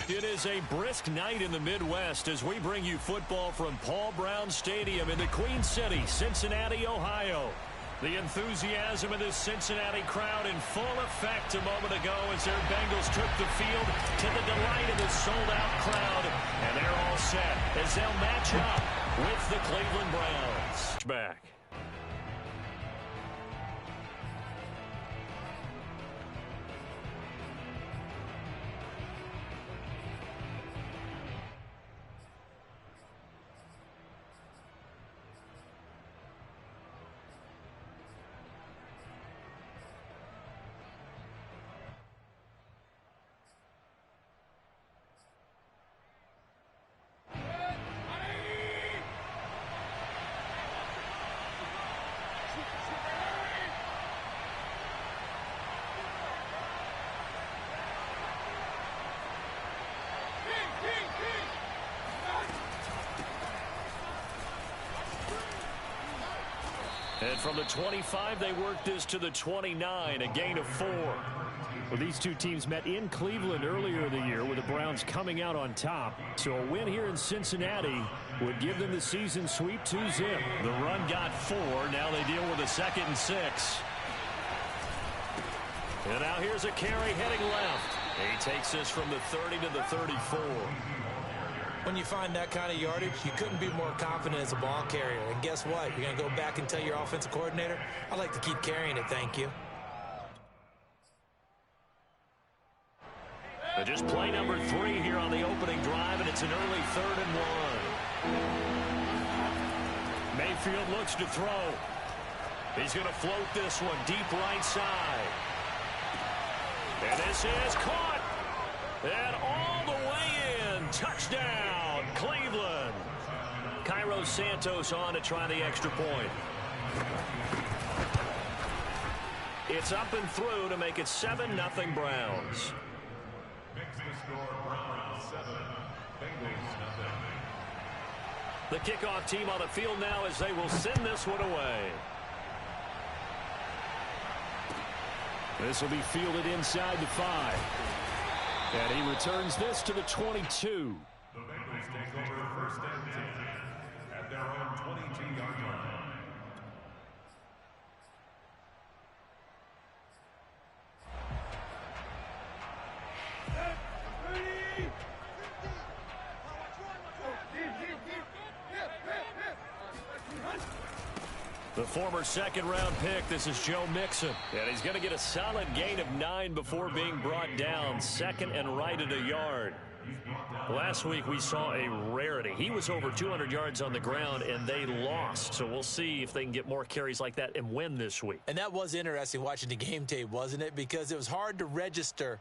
It is a brisk night in the Midwest as we bring you football from Paul Brown Stadium in the Queen City, Cincinnati, Ohio. The enthusiasm of this Cincinnati crowd in full effect a moment ago as their Bengals took the field to the delight of the sold-out crowd. And they're all set as they'll match up with the Cleveland Browns. Back. And from the 25, they worked this to the 29, a gain of 4. Well, these two teams met in Cleveland earlier in the year with the Browns coming out on top. So a win here in Cincinnati would give them the season sweep 2-zip. The run got 4. Now they deal with a 2nd and 6. And now here's a carry heading left. He takes this from the 30 to the 34. When you find that kind of yardage, you couldn't be more confident as a ball carrier. And guess what? You're going to go back and tell your offensive coordinator, I'd like to keep carrying it, thank you. But just play number 3 here on the opening drive, and it's an early 3rd and 1. Mayfield looks to throw. He's going to float this one deep right side. And this is caught. And all the way in. Touchdown, Cleveland. Cairo Santos on to try the extra point. It's up and through to make it 7-0 Browns. The kickoff team on the field now as they will send this one away. This will be fielded inside the 5. And he returns this to the 22. The Bengals take over first and 10 at their own 22-yard line. The former 2nd-round pick, this is Joe Mixon. And he's going to get a solid gain of 9 before being brought down. 2nd and right at a yard. Last week we saw a rarity. He was over 200 yards on the ground, and they lost. So we'll see if they can get more carries like that and win this week. And that was interesting watching the game tape, wasn't it? Because it was hard to register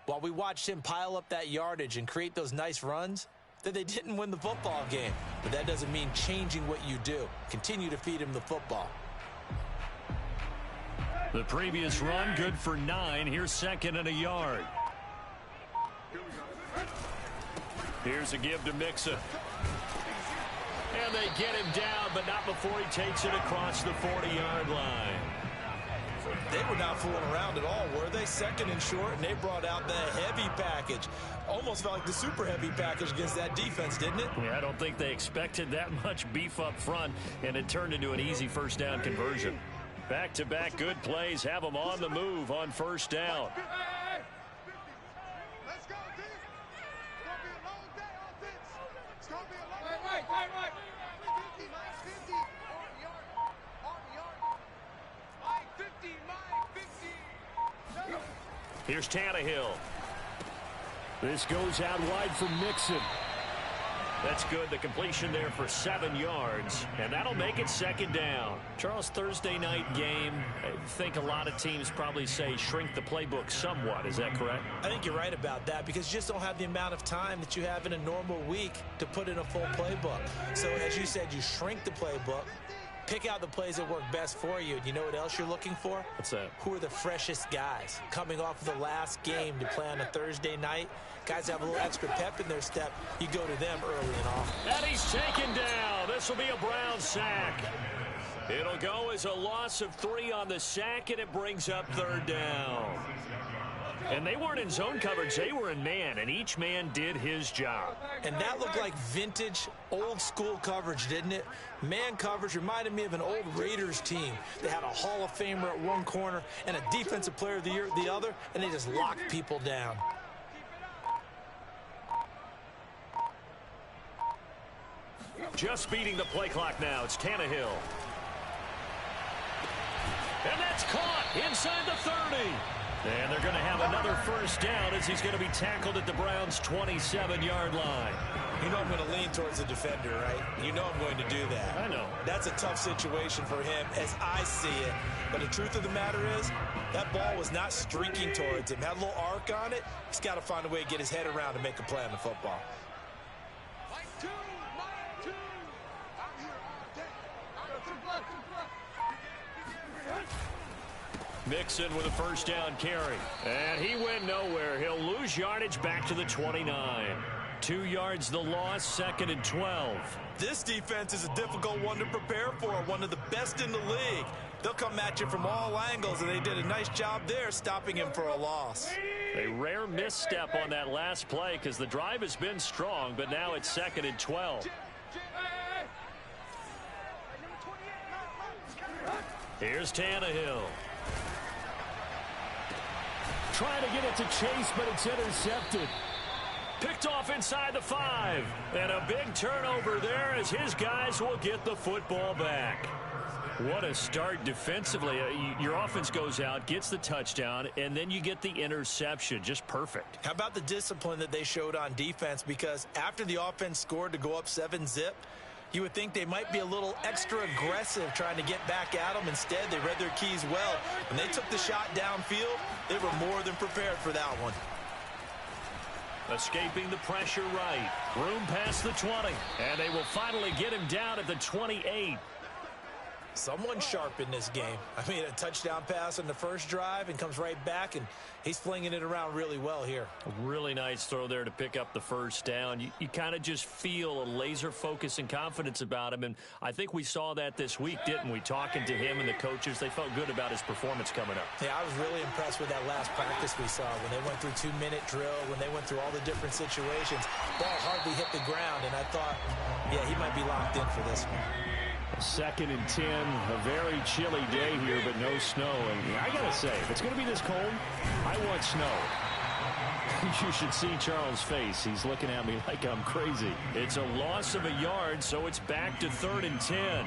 while we watched him pile up that yardage and create those nice runs that they didn't win the football game. But that doesn't mean changing what you do. Continue to feed him the football. The previous run, good for 9. Here's 2nd and a yard. Here's a give to Mixon. And they get him down, but not before he takes it across the 40-yard line. They were not fooling around at all, were they? 2nd and short, and they brought out the heavy package. Almost felt like the super heavy package against that defense, didn't it? Yeah, I don't think they expected that much beef up front, and it turned into an easy first down conversion. Back-to-back good plays have them on the move on first down. Let's go, team. It's going to be a long day on this. It's going to be a long day. Right. 50, on the yard. 50. Here's Tannehill. This goes out wide for Mixon. That's good. The completion there for 7 yards, and that'll make it 2nd down. Charles, Thursday night game, I think a lot of teams probably say shrink the playbook somewhat. Is that correct? I think you're right about that because you just don't have the amount of time that you have in a normal week to put in a full playbook. So as you said, you shrink the playbook, pick out the plays that work best for you. And you know what else you're looking for? What's that? Who are the freshest guys coming off of the last game to play on a Thursday night? Guys have a little extra pep in their step. You go to them early and often. And he's taken down. This will be a Brown sack. It'll go as a loss of 3 on the sack, and it brings up 3rd down. And they weren't in zone coverage. They were in man, and each man did his job. And that looked like vintage, old-school coverage, didn't it? Man coverage reminded me of an old Raiders team. They had a Hall of Famer at one corner and a Defensive Player of the Year at the other, and they just locked people down. Just beating the play clock now. It's Tannehill. And that's caught inside the 30. And they're going to have another first down as he's going to be tackled at the Browns' 27-yard line. You know I'm going to lean towards the defender, right? You know I'm going to do that. I know. That's a tough situation for him as I see it. But the truth of the matter is, that ball was not streaking towards him. Had a little arc on it. He's got to find a way to get his head around to make a play on the football. Mixon with a first down carry. And he went nowhere. He'll lose yardage back to the 29. 2 yards the loss, 2nd and 12. This defense is a difficult one to prepare for, one of the best in the league. They'll come at you from all angles, and they did a nice job there stopping him for a loss. A rare misstep on that last play because the drive has been strong, but now it's 2nd and 12. Here's Tannehill. Trying to get it to Chase, but it's intercepted. Picked off inside the 5. And a big turnover there as his guys will get the football back. What a start defensively. Your offense goes out, gets the touchdown, and then you get the interception. Just perfect. How about the discipline that they showed on defense? Because after the offense scored to go up 7-zip, you would think they might be a little extra aggressive trying to get back at them. Instead, they read their keys well. When they took the shot downfield, they were more than prepared for that one. Escaping the pressure right. Room past the 20. And they will finally get him down at the 28. Someone sharp in this game. I mean, a touchdown pass on the first drive and comes right back, and he's flinging it around really well here. A really nice throw there to pick up the first down. You kind of just feel a laser focus and confidence about him, and I think we saw that this week, didn't we? Talking to him and the coaches, they felt good about his performance coming up. Yeah, I was really impressed with that last practice we saw when they went through 2-minute drill, when they went through all the different situations. Ball hardly hit the ground, and I thought, yeah, he might be locked in for this one. 2nd and 10, a very chilly day here, but no snow. And I got to say, if it's going to be this cold, I want snow. You should see Charles' face. He's looking at me like I'm crazy. It's a loss of a yard, so it's back to 3rd and 10.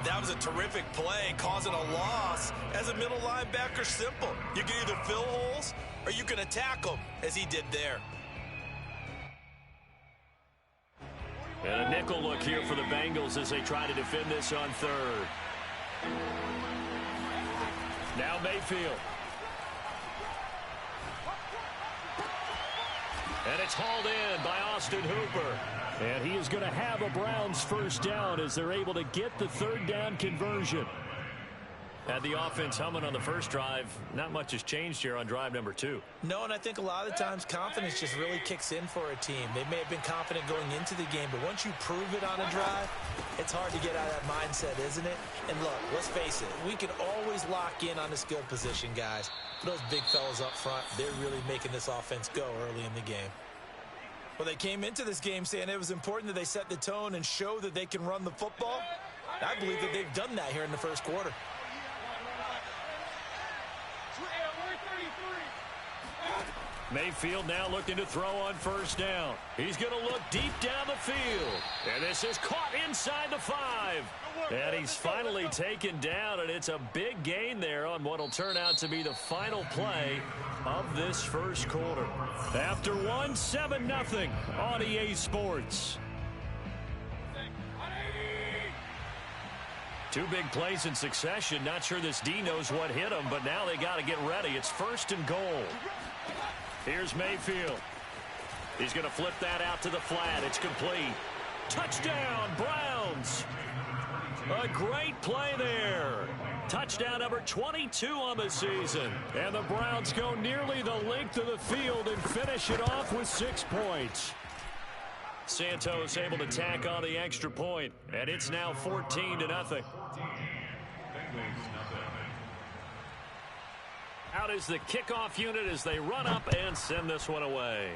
That was a terrific play, causing a loss. As a middle linebacker, simple. You can either fill holes or you can attack them, as he did there. And a nickel look here for the Bengals as they try to defend this on 3rd. Now Mayfield. And it's hauled in by Austin Hooper. And he is going to have a Browns first down as they're able to get the 3rd down conversion. Had the offense humming on the first drive. Not much has changed here on drive number 2. No, and I think a lot of times confidence just really kicks in for a team. They may have been confident going into the game, but once you prove it on a drive, it's hard to get out of that mindset, isn't it? And look, let's face it, we can always lock in on the skill position, guys. But those big fellas up front, they're really making this offense go early in the game. Well, they came into this game saying it was important that they set the tone and show that they can run the football. I believe that they've done that here in the first quarter. Mayfield now looking to throw on first down. He's going to look deep down the field. And this is caught inside the 5. And he's finally taken down, and it's a big gain there on what will turn out to be the final play of this first quarter. After 7-0 on EA Sports. 2 big plays in succession. Not sure this D knows what hit him, but now they got to get ready. It's 1st and goal. Here's Mayfield. He's going to flip that out to the flat. It's complete. Touchdown, Browns. A great play there. Touchdown number 22 on the season. And the Browns go nearly the length of the field and finish it off with 6 points. Santos able to tack on the extra point, and it's now 14-0. Out is the kickoff unit as they run up and send this one away.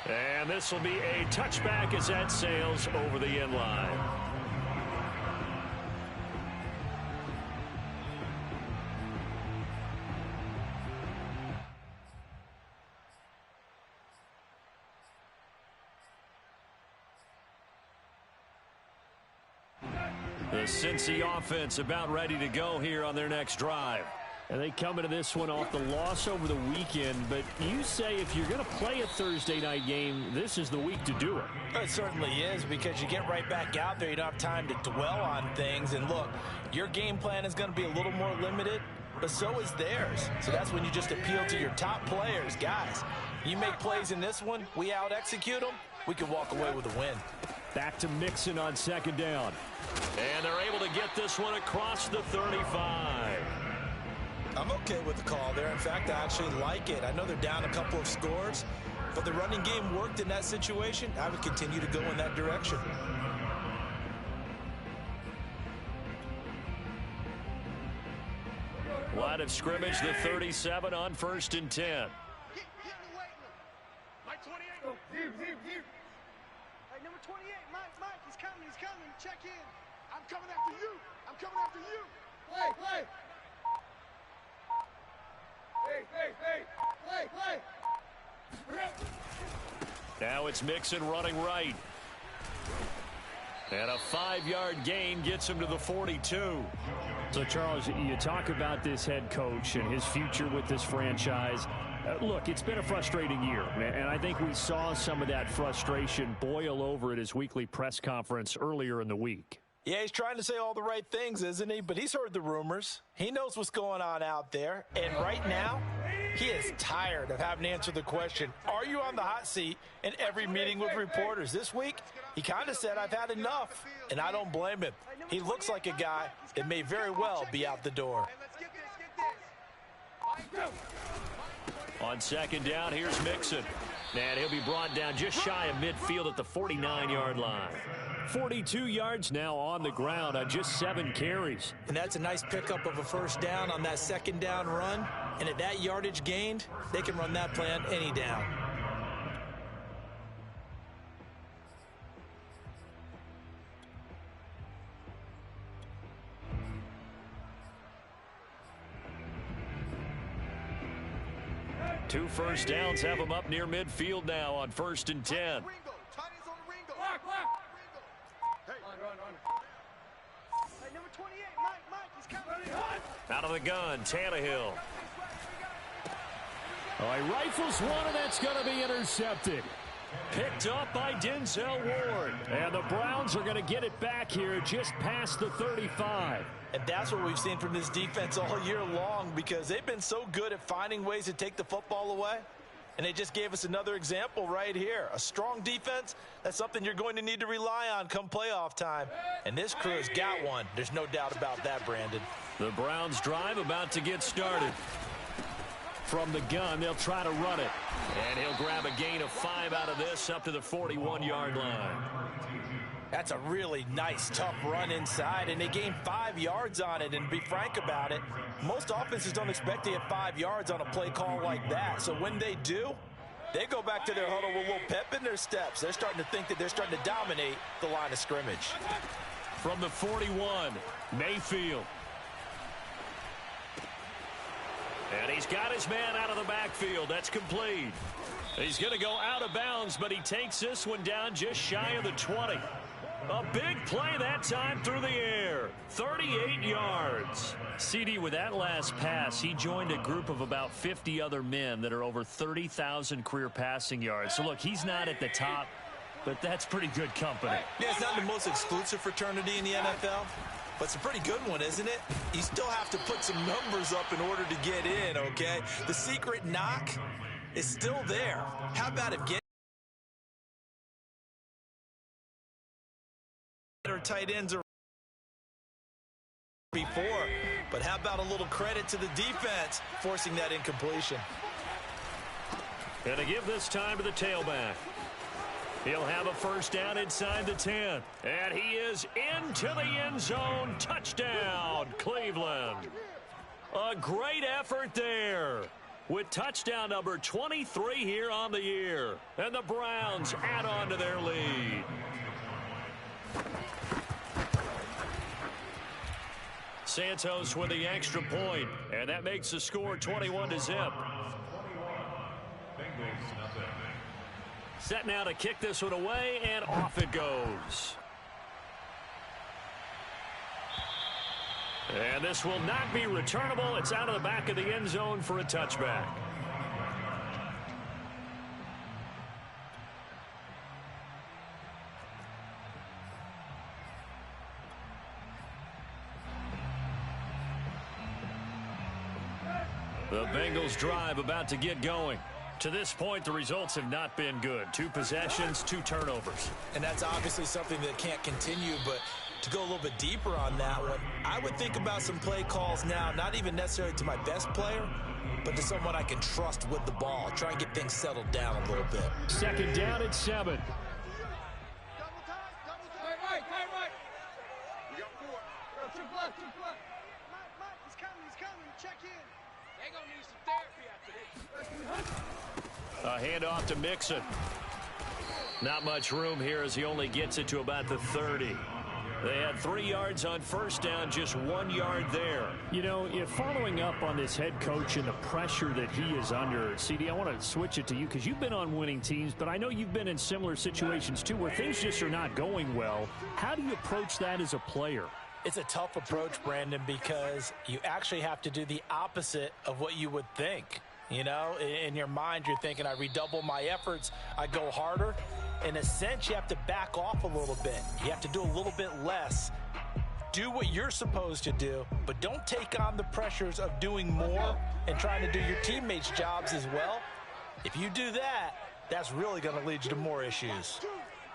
And this will be a touchback as that sails over the end line. The Cincy offense about ready to go here on their next drive. And they come into this one off the loss over the weekend. But you say if you're going to play a Thursday night game, this is the week to do it. It certainly is, because you get right back out there. You don't have time to dwell on things. And look, your game plan is going to be a little more limited, but so is theirs. So that's when you just appeal to your top players. Guys, you make plays in this one, we out-execute them, we can walk away with a win. Back to Mixon on second down. And they're able to get this one across the 35. I'm okay with the call there. In fact, I actually like it. I know they're down a couple of scores, but the running game worked in that situation. I would continue to go in that direction. Line of scrimmage, the 37 on 1st and 10. Get in the weight room. Mike 28. Hey, number 28, Mike, he's coming. Check in. I'm coming after you. Play. Now it's Mixon running right. And a 5-yard gain gets him to the 42. So, Charles, you talk about this head coach and his future with this franchise. Look, it's been a frustrating year, and I think we saw some of that frustration boil over at his weekly press conference earlier in the week. Yeah, he's trying to say all the right things, isn't he? But he's heard the rumors. He knows what's going on out there. And right now, he is tired of having to answer the question, are you on the hot seat, in every meeting with reporters. This week, he kind of said, I've had enough, and I don't blame him. He looks like a guy that may very well be out the door. On second down, here's Mixon. And he'll be brought down just shy of midfield at the 49-yard line. 42 yards now on the ground on just 7 carries. And that's a nice pickup of a first down on that second down run. And at that yardage gained, they can run that play on any down. Two first downs have them up near midfield now on 1st and 10. Out of the gun, Tannehill. Oh, he rifles one, and that's going to be intercepted. Picked up by Denzel Ward. And the Browns are going to get it back here just past the 35. And that's what we've seen from this defense all year long, because they've been so good at finding ways to take the football away. And they just gave us another example right here. A strong defense, that's something you're going to need to rely on come playoff time. And this crew's got one. There's no doubt about that, Brandon. The Browns drive about to get started. From the gun, they'll try to run it. And he'll grab a gain of 5 out of this up to the 41-yard line. That's a really nice, tough run inside, and they gained 5 yards on it. And to be frank about it, most offenses don't expect to get 5 yards on a play call like that. So when they do, they go back to their huddle with a little pep in their steps. They're starting to think that they're starting to dominate the line of scrimmage. From the 41, Mayfield. And he's got his man out of the backfield. That's complete. He's going to go out of bounds, but he takes this one down just shy of the 20. A big play that time through the air. 38 yards. CD, with that last pass, he joined a group of about 50 other men that are over 30,000 career passing yards. So, look, he's not at the top, but that's pretty good company. Yeah, it's not the most exclusive fraternity in the NFL, but it's a pretty good one, isn't it? You still have to put some numbers up in order to get in, okay? The secret knock is still there. How about if getting tight ends are before, but how about a little credit to the defense forcing that incompletion? And to give this time to the tailback. He'll have a first down inside the 10. And he is into the end zone. Touchdown, Cleveland. A great effort there, with touchdown number 23 here on the year. And the Browns add on to their lead. Santos with the extra point, and that makes the score 21-0. Set now to kick this one away, and off it goes. And this will not be returnable. It's out of the back of the end zone for a touchback. The Bengals drive about to get going. To this point, the results have not been good. 2 possessions, 2 turnovers. And that's obviously something that can't continue, but to go a little bit deeper on that one, I would think about some play calls now, not even necessarily to my best player, but to someone I can trust with the ball. Try and get things settled down a little bit. Second down at 7. Right. We got 4. Two block. Mike, he's coming. Check in. They gonna need some therapy after this. A handoff to Mixon. Not much room here as he only gets it to about the 30. They had 3 yards on first down, just 1 yard there. You know, if following up on this head coach and the pressure that he is under, CD, I want to switch it to you because you've been on winning teams, but I know you've been in similar situations too where things just are not going well. How do you approach that as a player? It's a tough approach, Brandon, because you actually have to do the opposite of what you would think. You know, in your mind, you're thinking, I redouble my efforts, I go harder. In a sense, you have to back off a little bit. You have to do a little bit less. Do what you're supposed to do, but don't take on the pressures of doing more and trying to do your teammates' jobs as well. If you do that, that's really going to lead you to more issues.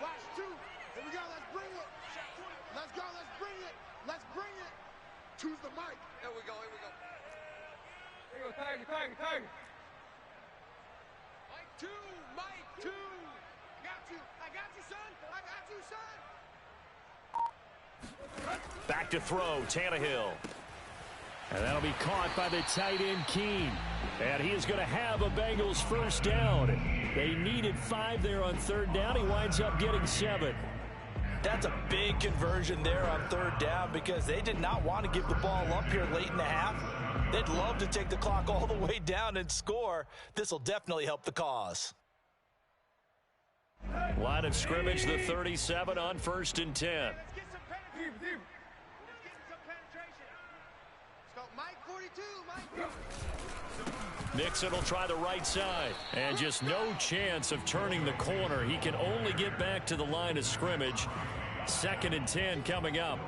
Watch 2. Here we go. Let's bring it. Let's go. Let's bring it. Choose the mic. Here we go. Here we go, Tiger. Mike 2. I got you, son. Back to throw, Tannehill. And that'll be caught by the tight end, Keene. And he is going to have a Bengals first down. They needed 5 there on third down. He winds up getting 7. That's a big conversion there on third down because they did not want to give the ball up here late in the half. They'd love to take the clock all the way down and score. This will definitely help the cause. Line of scrimmage, the 37 on 1st and 10. Let's get some penetration. Let's go, Mike 42, Mike. Nixon will try the right side. And just no chance of turning the corner. He can only get back to the line of scrimmage. 2nd and 10 coming up.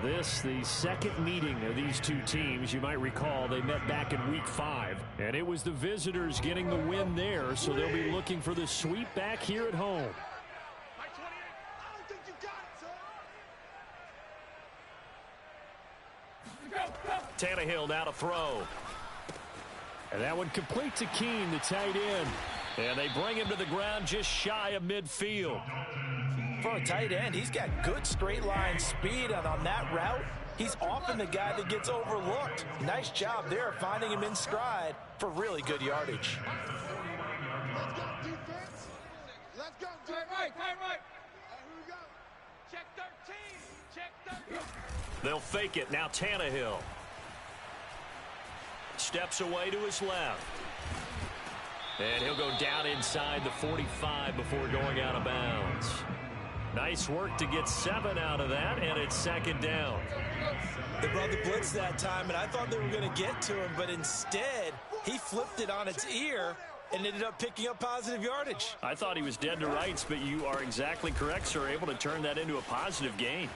This, the second meeting of these two teams. You might recall they met back in week 5. And it was the visitors getting the win there, so they'll be looking for the sweep back here at home. Mike 28. I don't think you got it, son. Tannehill now to throw. And that one complete to Keene, the tight end. And they bring him to the ground just shy of midfield. For a tight end, he's got good straight line speed, and on that route, he's often the guy that gets overlooked. Nice job there finding him in stride for really good yardage. Let's go, defense. Let's go, defense. Right. Here we go. Check 13. They'll fake it. Now Tannehill. Steps away to his left. And he'll go down inside the 45 before going out of bounds. Nice work to get 7 out of that, and it's 2nd down. They brought the blitz that time, and I thought they were going to get to him, but instead, he flipped it on its ear and ended up picking up positive yardage. I thought he was dead to rights, but you are exactly correct, sir. Able to turn that into a positive gain.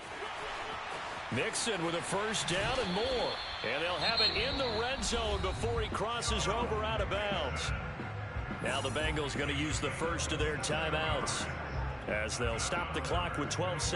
Mixon with a first down and more. And they'll have it in the red zone before he crosses over out of bounds. Now the Bengals going to use the first of their timeouts as they'll stop the clock with 12 seconds.